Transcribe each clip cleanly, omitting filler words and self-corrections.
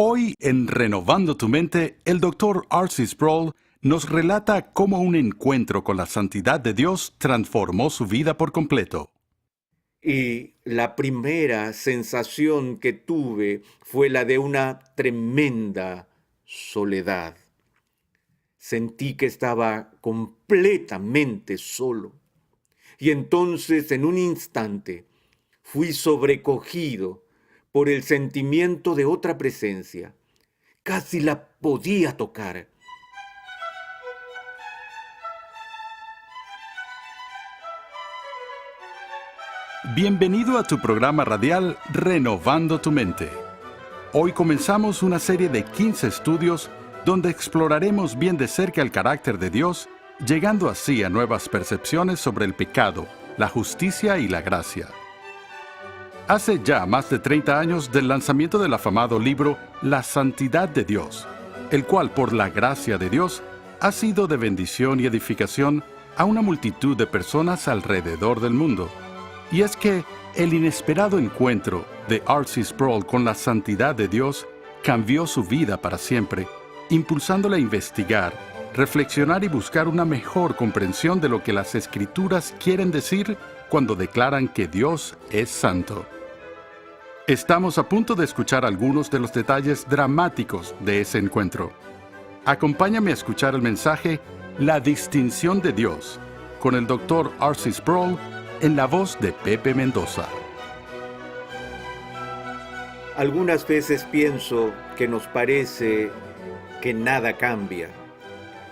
Hoy, en Renovando tu Mente, el Dr. R.C. Sproul nos relata cómo un encuentro con la santidad de Dios transformó su vida por completo. Y la primera sensación que tuve fue la de una tremenda soledad. Sentí que estaba completamente solo. Y entonces, en un instante, fui sobrecogido por el sentimiento de otra presencia. Casi la podía tocar. Bienvenido a tu programa radial Renovando tu Mente. Hoy comenzamos una serie de 15 estudios donde exploraremos bien de cerca el carácter de Dios, llegando así a nuevas percepciones sobre el pecado, la justicia y la gracia. Hace ya más de 30 años del lanzamiento del afamado libro La Santidad de Dios, el cual por la gracia de Dios ha sido de bendición y edificación a una multitud de personas alrededor del mundo. Y es que el inesperado encuentro de R.C. Sproul con la santidad de Dios cambió su vida para siempre, impulsándole a investigar, reflexionar y buscar una mejor comprensión de lo que las Escrituras quieren decir cuando declaran que Dios es santo. Estamos a punto de escuchar algunos de los detalles dramáticos de ese encuentro. Acompáñame a escuchar el mensaje La distinción de Dios con el Dr. R.C. Sproul en la voz de Pepe Mendoza. Algunas veces pienso que nos parece que nada cambia.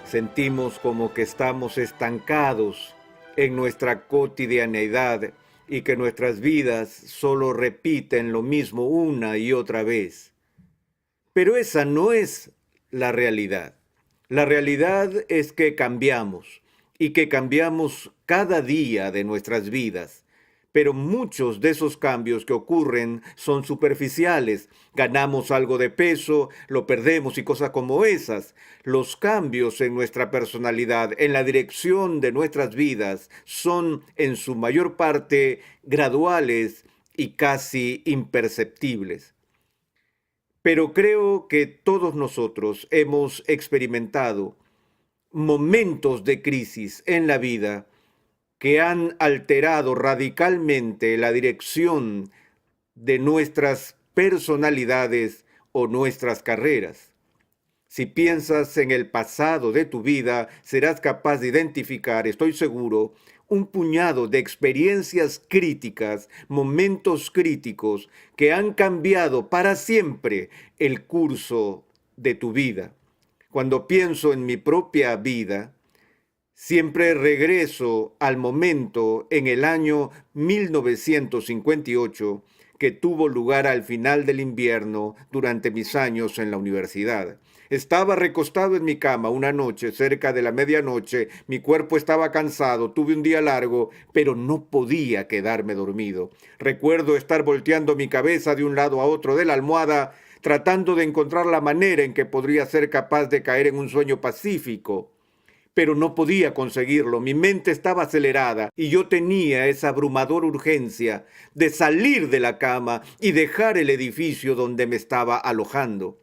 Sentimos como que estamos estancados en nuestra cotidianeidad y que nuestras vidas solo repiten lo mismo una y otra vez. Pero esa no es la realidad. La realidad es que cambiamos y que cambiamos cada día de nuestras vidas. Pero muchos de esos cambios que ocurren son superficiales. Ganamos algo de peso, lo perdemos y cosas como esas. Los cambios en nuestra personalidad, en la dirección de nuestras vidas, son en su mayor parte graduales y casi imperceptibles. Pero creo que todos nosotros hemos experimentado momentos de crisis en la vida que han alterado radicalmente la dirección de nuestras personalidades o nuestras carreras. Si piensas en el pasado de tu vida, serás capaz de identificar, estoy seguro, un puñado de experiencias críticas, momentos críticos que han cambiado para siempre el curso de tu vida. Cuando pienso en mi propia vida, siempre regreso al momento en el año 1958 que tuvo lugar al final del invierno durante mis años en la universidad. Estaba recostado en mi cama una noche, cerca de la medianoche, mi cuerpo estaba cansado, tuve un día largo, pero no podía quedarme dormido. Recuerdo estar volteando mi cabeza de un lado a otro de la almohada, tratando de encontrar la manera en que podría ser capaz de caer en un sueño pacífico. Pero no podía conseguirlo, mi mente estaba acelerada y yo tenía esa abrumadora urgencia de salir de la cama y dejar el edificio donde me estaba alojando.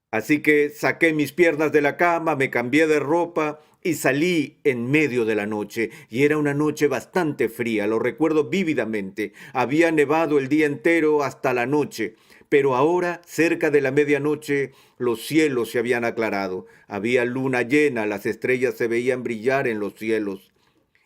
Así que saqué mis piernas de la cama, me cambié de ropa y salí en medio de la noche. Y era una noche bastante fría, lo recuerdo vívidamente. Había nevado el día entero hasta la noche. Pero ahora, cerca de la medianoche, los cielos se habían aclarado. Había luna llena, las estrellas se veían brillar en los cielos.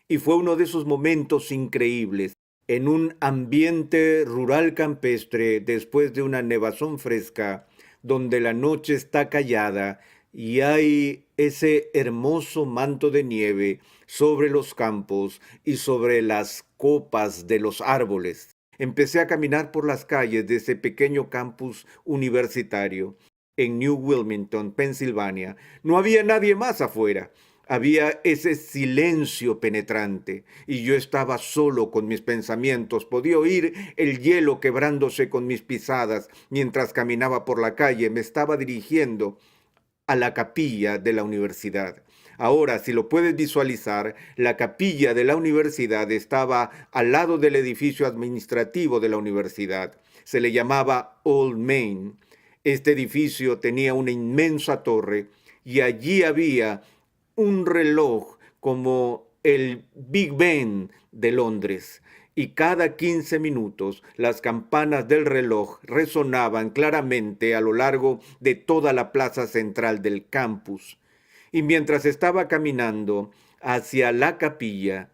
Y fue uno de esos momentos increíbles. En un ambiente rural campestre, después de una nevazón fresca, donde la noche está callada y hay ese hermoso manto de nieve sobre los campos y sobre las copas de los árboles. Empecé a caminar por las calles de ese pequeño campus universitario en New Wilmington, Pensilvania. No había nadie más afuera. Había ese silencio penetrante y yo estaba solo con mis pensamientos. Podía oír el hielo quebrándose con mis pisadas mientras caminaba por la calle. Me estaba dirigiendo a la capilla de la universidad. Ahora, si lo puedes visualizar, la capilla de la universidad estaba al lado del edificio administrativo de la universidad. Se le llamaba Old Main. Este edificio tenía una inmensa torre y allí había un reloj como el Big Ben de Londres. Y cada 15 minutos las campanas del reloj resonaban claramente a lo largo de toda la plaza central del campus. Y mientras estaba caminando hacia la capilla,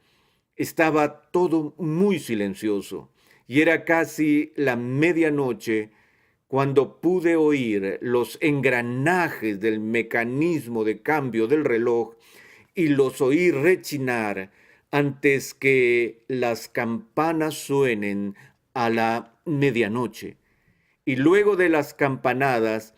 estaba todo muy silencioso y era casi la medianoche cuando pude oír los engranajes del mecanismo de cambio del reloj y los oí rechinar antes que las campanas suenen a la medianoche. Y luego de las campanadas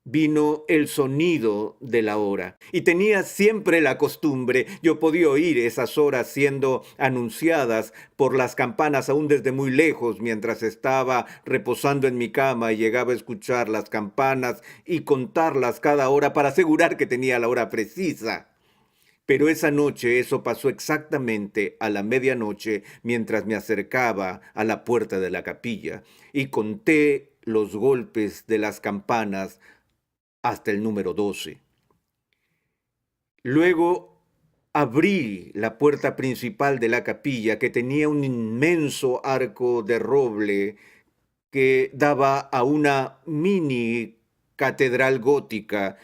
vino el sonido de la hora. Y tenía siempre la costumbre, yo podía oír esas horas siendo anunciadas por las campanas aún desde muy lejos, mientras estaba reposando en mi cama y llegaba a escuchar las campanas y contarlas cada hora para asegurar que tenía la hora precisa. Pero esa noche eso pasó exactamente a la medianoche mientras me acercaba a la puerta de la capilla y conté los golpes de las campanas hasta el número 12. Luego abrí la puerta principal de la capilla, que tenía un inmenso arco de roble que daba a una mini catedral gótica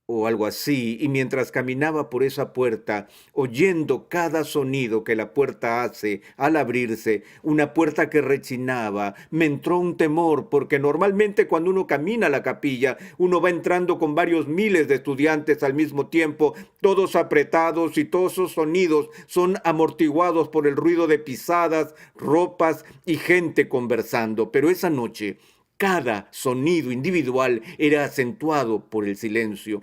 o algo así, y mientras caminaba por esa puerta, oyendo cada sonido que la puerta hace al abrirse, una puerta que rechinaba, me entró un temor, porque normalmente cuando uno camina a la capilla, uno va entrando con varios miles de estudiantes al mismo tiempo, todos apretados, y todos esos sonidos son amortiguados por el ruido de pisadas, ropas y gente conversando. Pero esa noche, cada sonido individual era acentuado por el silencio.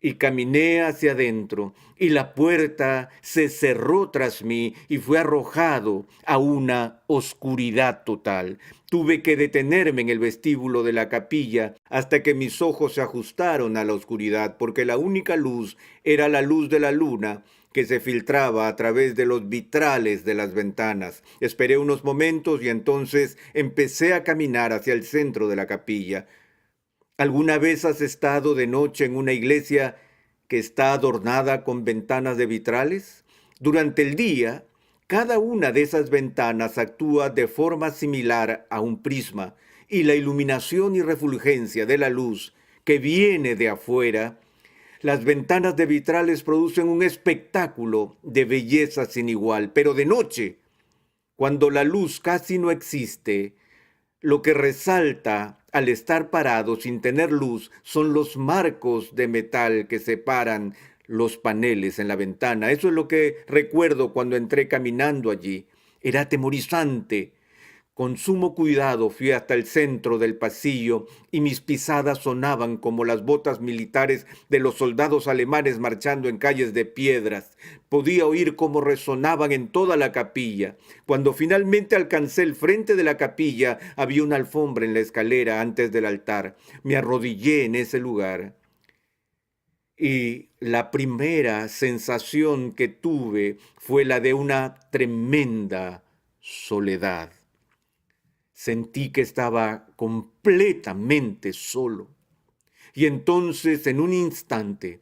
Y caminé hacia adentro, y la puerta se cerró tras mí y fue arrojado a una oscuridad total. Tuve que detenerme en el vestíbulo de la capilla hasta que mis ojos se ajustaron a la oscuridad, porque la única luz era la luz de la luna que se filtraba a través de los vitrales de las ventanas. Esperé unos momentos y entonces empecé a caminar hacia el centro de la capilla. ¿Alguna vez has estado de noche en una iglesia que está adornada con ventanas de vitrales? Durante el día, cada una de esas ventanas actúa de forma similar a un prisma, y la iluminación y refulgencia de la luz que viene de afuera, las ventanas de vitrales producen un espectáculo de belleza sin igual. Pero de noche, cuando la luz casi no existe, lo que resalta al estar parado sin tener luz son los marcos de metal que separan los paneles en la ventana. Eso es lo que recuerdo cuando entré caminando allí. Era atemorizante. Con sumo cuidado fui hasta el centro del pasillo y mis pisadas sonaban como las botas militares de los soldados alemanes marchando en calles de piedras. Podía oír cómo resonaban en toda la capilla. Cuando finalmente alcancé el frente de la capilla, había una alfombra en la escalera antes del altar. Me arrodillé en ese lugar. Y la primera sensación que tuve fue la de una tremenda soledad. Sentí que estaba completamente solo. Y entonces, en un instante,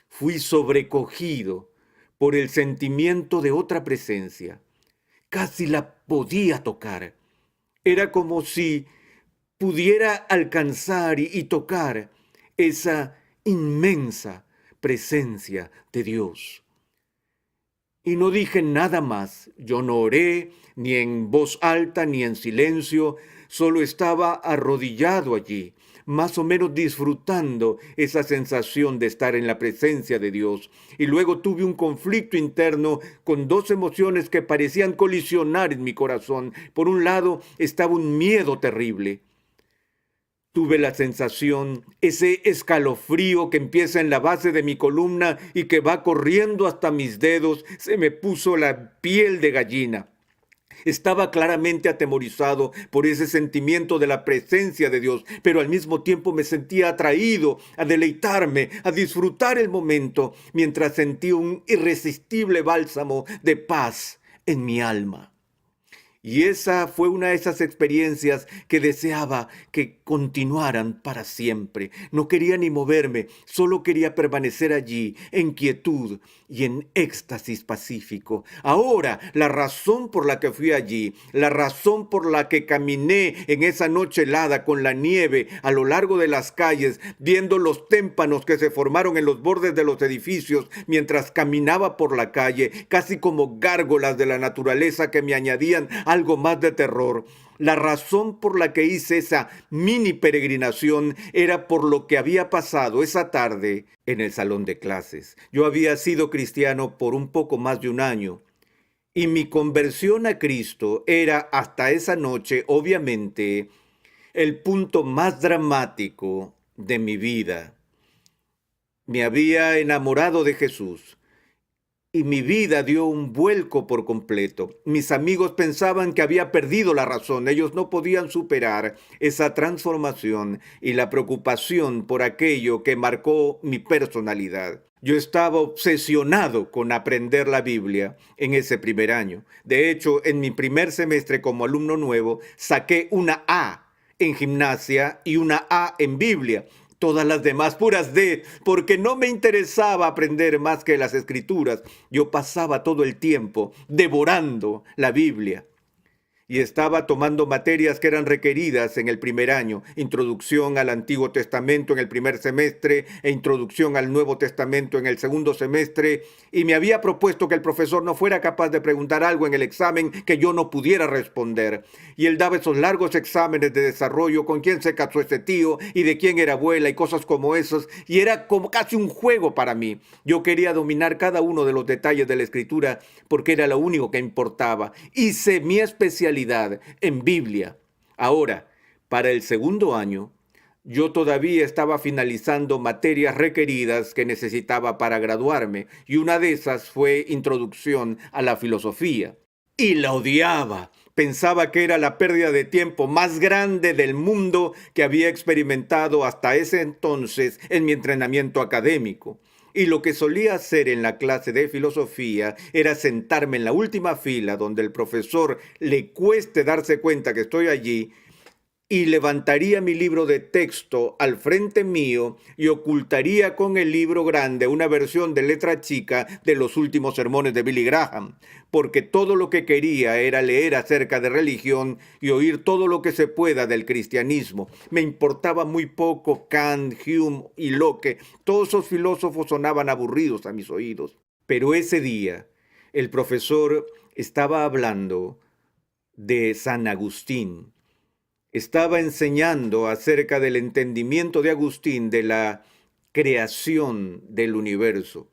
fui sobrecogido por el sentimiento de otra presencia. Casi la podía tocar. Era como si pudiera alcanzar y tocar esa inmensa presencia de Dios. Y no dije nada más. Yo no oré, ni en voz alta, ni en silencio. Solo estaba arrodillado allí, más o menos disfrutando esa sensación de estar en la presencia de Dios. Y luego tuve un conflicto interno con dos emociones que parecían colisionar en mi corazón. Por un lado estaba un miedo terrible. Tuve la sensación, ese escalofrío que empieza en la base de mi columna y que va corriendo hasta mis dedos. Se me puso la piel de gallina. Estaba claramente atemorizado por ese sentimiento de la presencia de Dios, pero al mismo tiempo me sentía atraído a deleitarme, a disfrutar el momento, mientras sentía un irresistible bálsamo de paz en mi alma. Y esa fue una de esas experiencias que deseaba que continuaran para siempre. No quería ni moverme, solo quería permanecer allí, en quietud y en éxtasis pacífico. Ahora, la razón por la que fui allí, la razón por la que caminé en esa noche helada con la nieve a lo largo de las calles, viendo los témpanos que se formaron en los bordes de los edificios mientras caminaba por la calle, casi como gárgolas de la naturaleza que me añadían algo más de terror. La razón por la que hice esa mini peregrinación era por lo que había pasado esa tarde en el salón de clases. Yo había sido cristiano por un poco más de un año y mi conversión a Cristo era hasta esa noche, obviamente, el punto más dramático de mi vida. Me había enamorado de Jesús y mi vida dio un vuelco por completo. Mis amigos pensaban que había perdido la razón. Ellos no podían superar esa transformación y la preocupación por aquello que marcó mi personalidad. Yo estaba obsesionado con aprender la Biblia en ese primer año. De hecho, en mi primer semestre como alumno nuevo, saqué una A en gimnasia y una A en Biblia. Todas las demás puras D, porque no me interesaba aprender más que las escrituras. Yo pasaba todo el tiempo devorando la Biblia. Y estaba tomando materias que eran requeridas en el primer año, introducción al Antiguo Testamento en el primer semestre e introducción al Nuevo Testamento en el segundo semestre, y me había propuesto que el profesor no fuera capaz de preguntar algo en el examen que yo no pudiera responder. Y él daba esos largos exámenes de desarrollo, con quién se casó ese tío y de quién era abuela y cosas como esas, y era como casi un juego para mí. Yo quería dominar cada uno de los detalles de la escritura porque era lo único que importaba. Hice mi especialidad en Biblia. Ahora, para el segundo año, yo todavía estaba finalizando materias requeridas que necesitaba para graduarme, y una de esas fue Introducción a la Filosofía. Y la odiaba. Pensaba que era la pérdida de tiempo más grande del mundo que había experimentado hasta ese entonces en mi entrenamiento académico. Y lo que solía hacer en la clase de filosofía era sentarme en la última fila donde el profesor le cueste darse cuenta que estoy allí, y levantaría mi libro de texto al frente mío y ocultaría con el libro grande una versión de letra chica de los últimos sermones de Billy Graham, porque todo lo que quería era leer acerca de religión y oír todo lo que se pueda del cristianismo. Me importaba muy poco Kant, Hume y Locke. Todos esos filósofos sonaban aburridos a mis oídos. Pero ese día el profesor estaba hablando de San Agustín. Estaba enseñando acerca del entendimiento de Agustín de la creación del universo.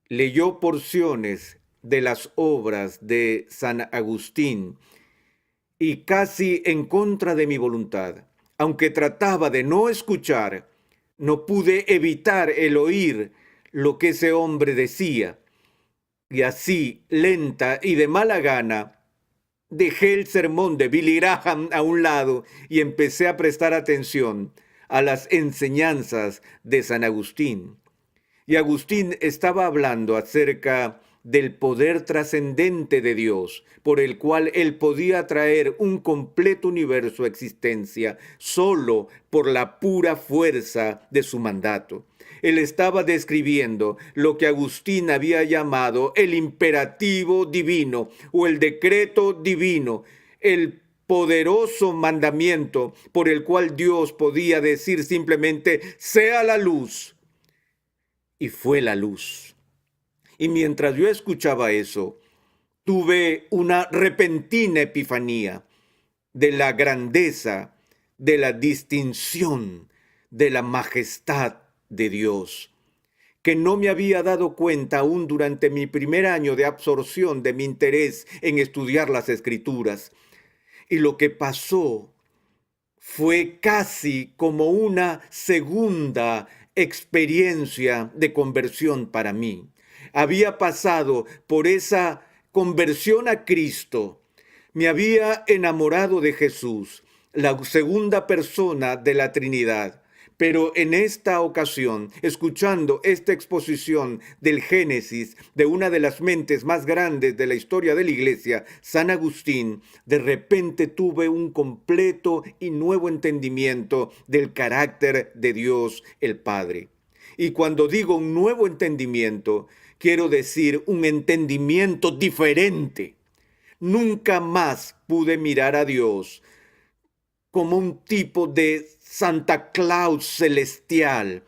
Leyó porciones de las obras de San Agustín y casi en contra de mi voluntad, aunque trataba de no escuchar, no pude evitar el oír lo que ese hombre decía. Y así, lenta y de mala gana, dejé el sermón de Billy Graham a un lado y empecé a prestar atención a las enseñanzas de San Agustín. Y Agustín estaba hablando acerca del poder trascendente de Dios, por el cual él podía traer un completo universo a existencia solo por la pura fuerza de su mandato. Él estaba describiendo lo que Agustín había llamado el imperativo divino o el decreto divino, el poderoso mandamiento por el cual Dios podía decir simplemente, sea la luz, y fue la luz. Y mientras yo escuchaba eso, tuve una repentina epifanía de la grandeza, de la distinción, de la majestad de Dios, que no me había dado cuenta aún durante mi primer año de absorción de mi interés en estudiar las Escrituras. Y lo que pasó fue casi como una segunda experiencia de conversión para mí. Había pasado por esa conversión a Cristo, me había enamorado de Jesús, la segunda persona de la Trinidad, Pero en esta ocasión, escuchando esta exposición del Génesis de una de las mentes más grandes de la historia de la Iglesia, San Agustín, de repente tuve un completo y nuevo entendimiento del carácter de Dios el Padre. Y cuando digo un nuevo entendimiento, quiero decir un entendimiento diferente. Nunca más pude mirar a Dios como un tipo de Santa Claus celestial,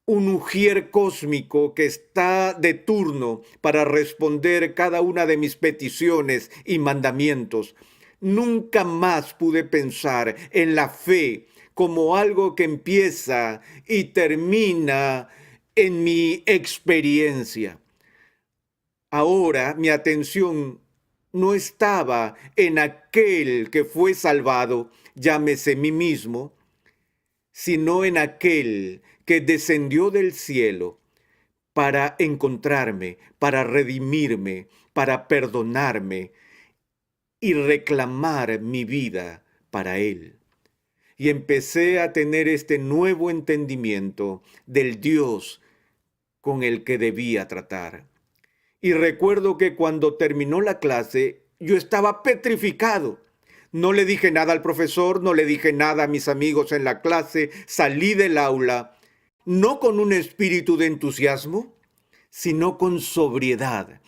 un ujier cósmico que está de turno para responder cada una de mis peticiones y mandamientos. Nunca más pude pensar en la fe como algo que empieza y termina en mi experiencia. Ahora mi atención no estaba en aquel que fue salvado, llámese mí mismo, sino en aquel que descendió del cielo para encontrarme, para redimirme, para perdonarme y reclamar mi vida para él. Y empecé a tener este nuevo entendimiento del Dios con el que debía tratar. Y recuerdo que cuando terminó la clase, yo estaba petrificado. No le dije nada al profesor, no le dije nada a mis amigos en la clase, salí del aula, no con un espíritu de entusiasmo, sino con sobriedad,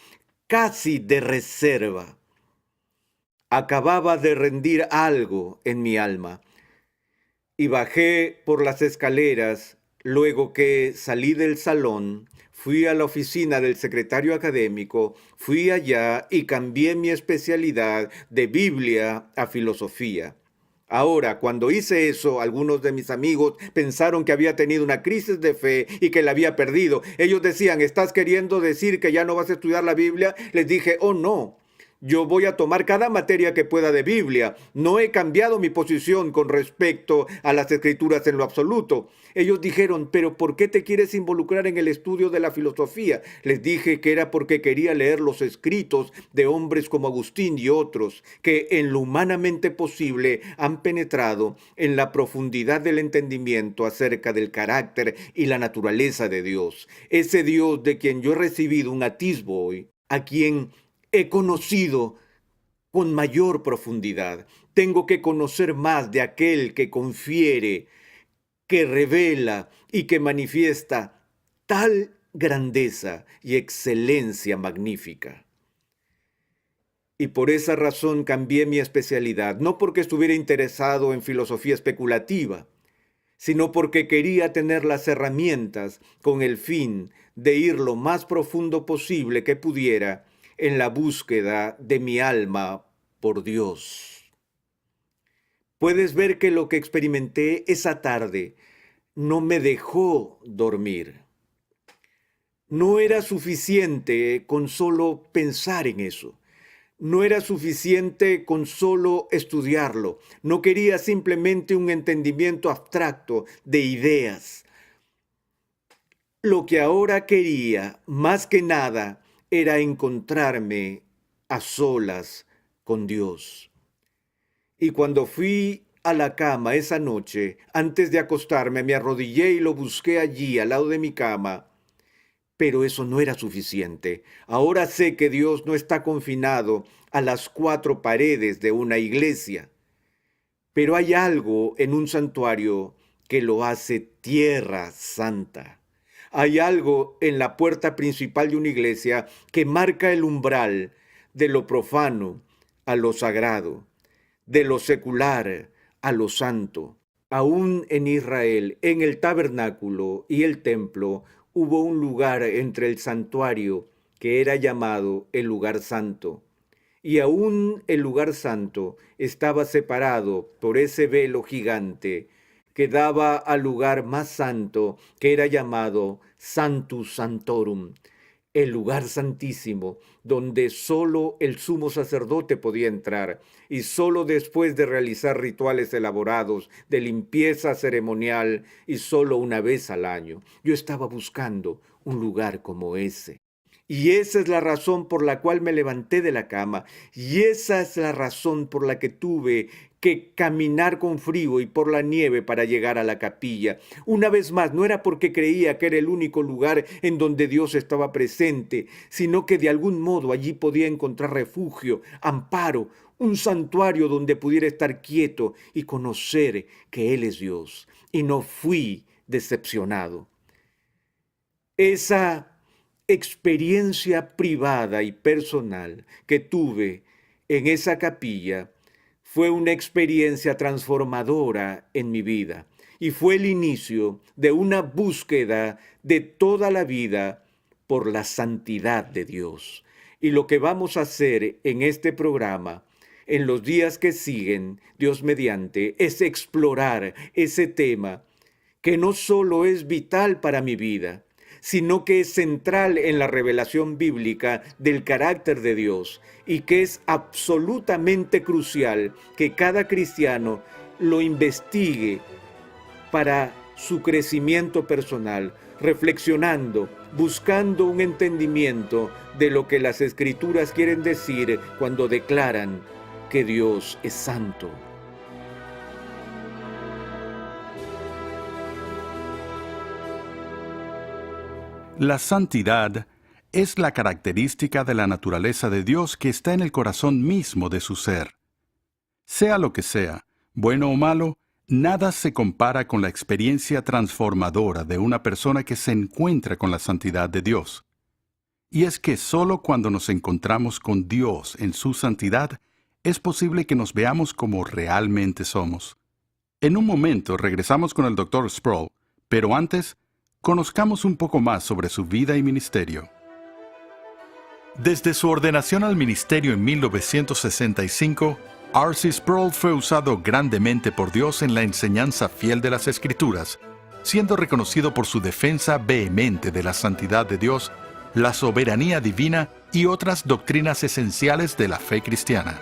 casi de reserva. Acababa de rendir algo en mi alma y bajé por las escaleras. Luego que salí del salón, fui a la oficina del secretario académico, fui allá y cambié mi especialidad de Biblia a filosofía. Ahora, cuando hice eso, algunos de mis amigos pensaron que había tenido una crisis de fe y que la había perdido. Ellos decían, ¿estás queriendo decir que ya no vas a estudiar la Biblia? Les dije, oh no. Yo voy a tomar cada materia que pueda de Biblia. No he cambiado mi posición con respecto a las escrituras en lo absoluto. Ellos dijeron, ¿pero por qué te quieres involucrar en el estudio de la filosofía? Les dije que era porque quería leer los escritos de hombres como Agustín y otros, que en lo humanamente posible han penetrado en la profundidad del entendimiento acerca del carácter y la naturaleza de Dios. Ese Dios de quien yo he recibido un atisbo hoy, a quien he conocido con mayor profundidad. Tengo que conocer más de aquel que confiere, que revela y que manifiesta tal grandeza y excelencia magnífica. Y por esa razón cambié mi especialidad, no porque estuviera interesado en filosofía especulativa, sino porque quería tener las herramientas con el fin de ir lo más profundo posible que pudiera en la búsqueda de mi alma por Dios. Puedes ver que lo que experimenté esa tarde no me dejó dormir. No era suficiente con solo pensar en eso. No era suficiente con solo estudiarlo. No quería simplemente un entendimiento abstracto de ideas. Lo que ahora quería, más que nada, era encontrarme a solas con Dios. Y cuando fui a la cama esa noche, antes de acostarme, me arrodillé y lo busqué allí, al lado de mi cama. Pero eso no era suficiente. Ahora sé que Dios no está confinado a las cuatro paredes de una iglesia. Pero hay algo en un santuario que lo hace tierra santa. Hay algo en la puerta principal de una iglesia que marca el umbral de lo profano a lo sagrado, de lo secular a lo santo. Aún en Israel, en el tabernáculo y el templo, hubo un lugar entre el santuario que era llamado el lugar santo. Y aún el lugar santo estaba separado por ese velo gigante que daba al lugar más santo, que era llamado Sanctus Sanctorum, el lugar santísimo, donde solo el sumo sacerdote podía entrar, y solo después de realizar rituales elaborados de limpieza ceremonial, y solo una vez al año. Yo estaba buscando un lugar como ese. Y esa es la razón por la cual me levanté de la cama. Y esa es la razón por la que tuve que caminar con frío y por la nieve para llegar a la capilla. Una vez más, no era porque creía que era el único lugar en donde Dios estaba presente, sino que de algún modo allí podía encontrar refugio, amparo, un santuario donde pudiera estar quieto y conocer que Él es Dios. Y no fui decepcionado. Esa experiencia privada y personal que tuve en esa capilla fue una experiencia transformadora en mi vida y fue el inicio de una búsqueda de toda la vida por la santidad de Dios. Y lo que vamos a hacer en este programa, en los días que siguen, Dios mediante, es explorar ese tema que no solo es vital para mi vida, sino que es central en la revelación bíblica del carácter de Dios y que es absolutamente crucial que cada cristiano lo investigue para su crecimiento personal, reflexionando, buscando un entendimiento de lo que las Escrituras quieren decir cuando declaran que Dios es santo. La santidad es la característica de la naturaleza de Dios que está en el corazón mismo de su ser. Sea lo que sea, bueno o malo, nada se compara con la experiencia transformadora de una persona que se encuentra con la santidad de Dios. Y es que solo cuando nos encontramos con Dios en su santidad es posible que nos veamos como realmente somos. En un momento regresamos con el Dr. Sproul, pero antes, conozcamos un poco más sobre su vida y ministerio. Desde su ordenación al ministerio en 1965, R.C. Sproul fue usado grandemente por Dios en la enseñanza fiel de las Escrituras, siendo reconocido por su defensa vehemente de la santidad de Dios, la soberanía divina y otras doctrinas esenciales de la fe cristiana.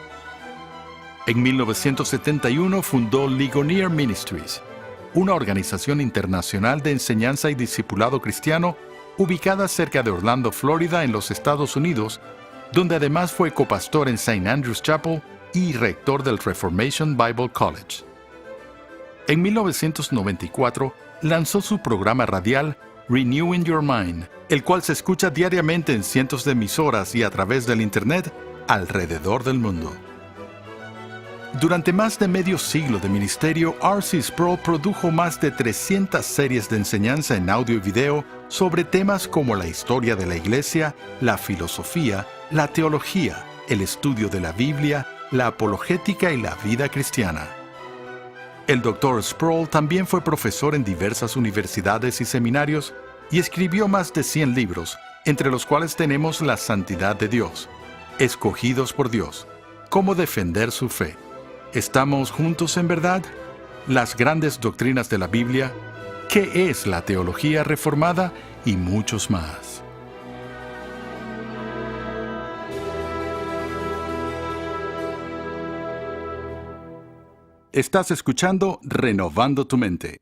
En 1971 fundó Ligonier Ministries, una organización internacional de enseñanza y discipulado cristiano ubicada cerca de Orlando, Florida, en los Estados Unidos, donde además fue copastor en St. Andrew's Chapel y rector del Reformation Bible College. En 1994 lanzó su programa radial Renewing Your Mind, el cual se escucha diariamente en cientos de emisoras y a través del Internet alrededor del mundo. Durante más de medio siglo de ministerio, R.C. Sproul produjo más de 300 series de enseñanza en audio y video sobre temas como la historia de la Iglesia, la filosofía, la teología, el estudio de la Biblia, la apologética y la vida cristiana. El Dr. Sproul también fue profesor en diversas universidades y seminarios y escribió más de 100 libros, entre los cuales tenemos La Santidad de Dios, Escogidos por Dios, Cómo defender su fe, ¿Estamos juntos en verdad? Las grandes doctrinas de la Biblia, ¿qué es la teología reformada? Y muchos más. Estás escuchando Renovando tu Mente.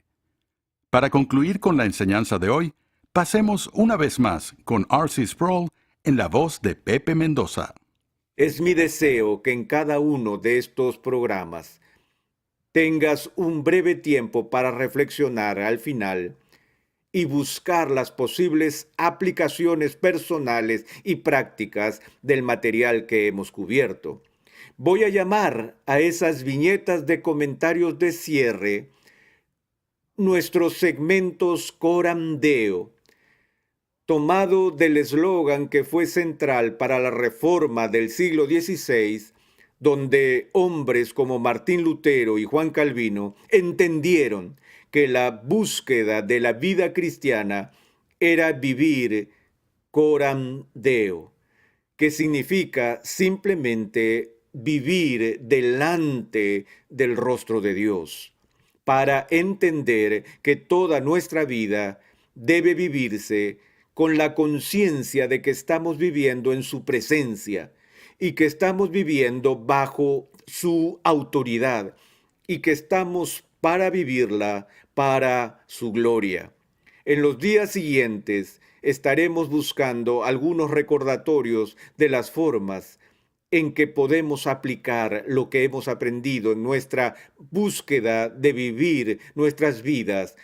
Para concluir con la enseñanza de hoy, pasemos una vez más con R.C. Sproul en la voz de Pepe Mendoza. Es mi deseo que en cada uno de estos programas tengas un breve tiempo para reflexionar al final y buscar las posibles aplicaciones personales y prácticas del material que hemos cubierto. Voy a llamar a esas viñetas de comentarios de cierre nuestros segmentos Coram Deo, tomado del eslogan que fue central para la reforma del siglo XVI, donde hombres como Martín Lutero y Juan Calvino entendieron que la búsqueda de la vida cristiana era vivir coram Deo, que significa simplemente vivir delante del rostro de Dios, para entender que toda nuestra vida debe vivirse con la conciencia de que estamos viviendo en su presencia y que estamos viviendo bajo su autoridad y que estamos para vivirla para su gloria. En los días siguientes estaremos buscando algunos recordatorios de las formas en que podemos aplicar lo que hemos aprendido en nuestra búsqueda de vivir nuestras vidas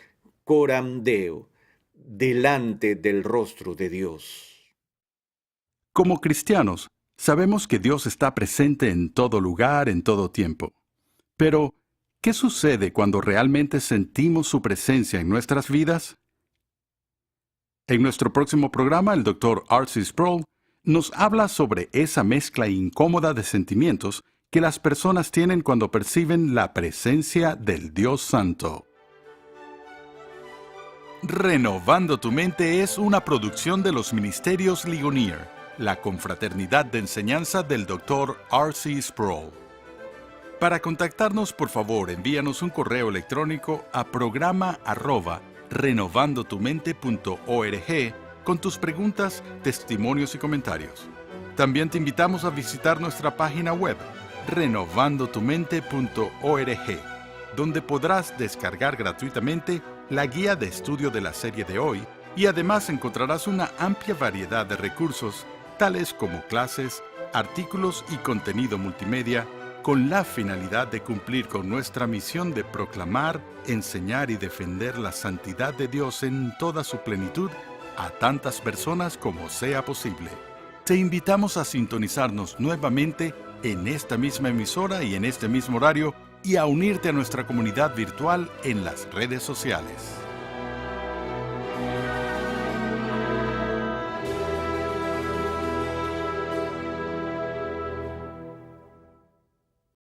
coram Deo, delante del rostro de Dios. Como cristianos, sabemos que Dios está presente en todo lugar, en todo tiempo. Pero, ¿qué sucede cuando realmente sentimos su presencia en nuestras vidas? En nuestro próximo programa, el Dr. R.C. Sproul nos habla sobre esa mezcla incómoda de sentimientos que las personas tienen cuando perciben la presencia del Dios Santo. Renovando tu Mente es una producción de los Ministerios Ligonier, la confraternidad de enseñanza del Dr. R.C. Sproul. Para contactarnos, por favor, envíanos un correo electrónico a programa@renovandotumente.org con tus preguntas, testimonios y comentarios. También te invitamos a visitar nuestra página web, renovandotumente.org, donde podrás descargar gratuitamente la guía de estudio de la serie de hoy y además encontrarás una amplia variedad de recursos, tales como clases, artículos y contenido multimedia, con la finalidad de cumplir con nuestra misión de proclamar, enseñar y defender la santidad de Dios en toda su plenitud a tantas personas como sea posible. Te invitamos a sintonizarnos nuevamente en esta misma emisora y en este mismo horario y a unirte a nuestra comunidad virtual en las redes sociales.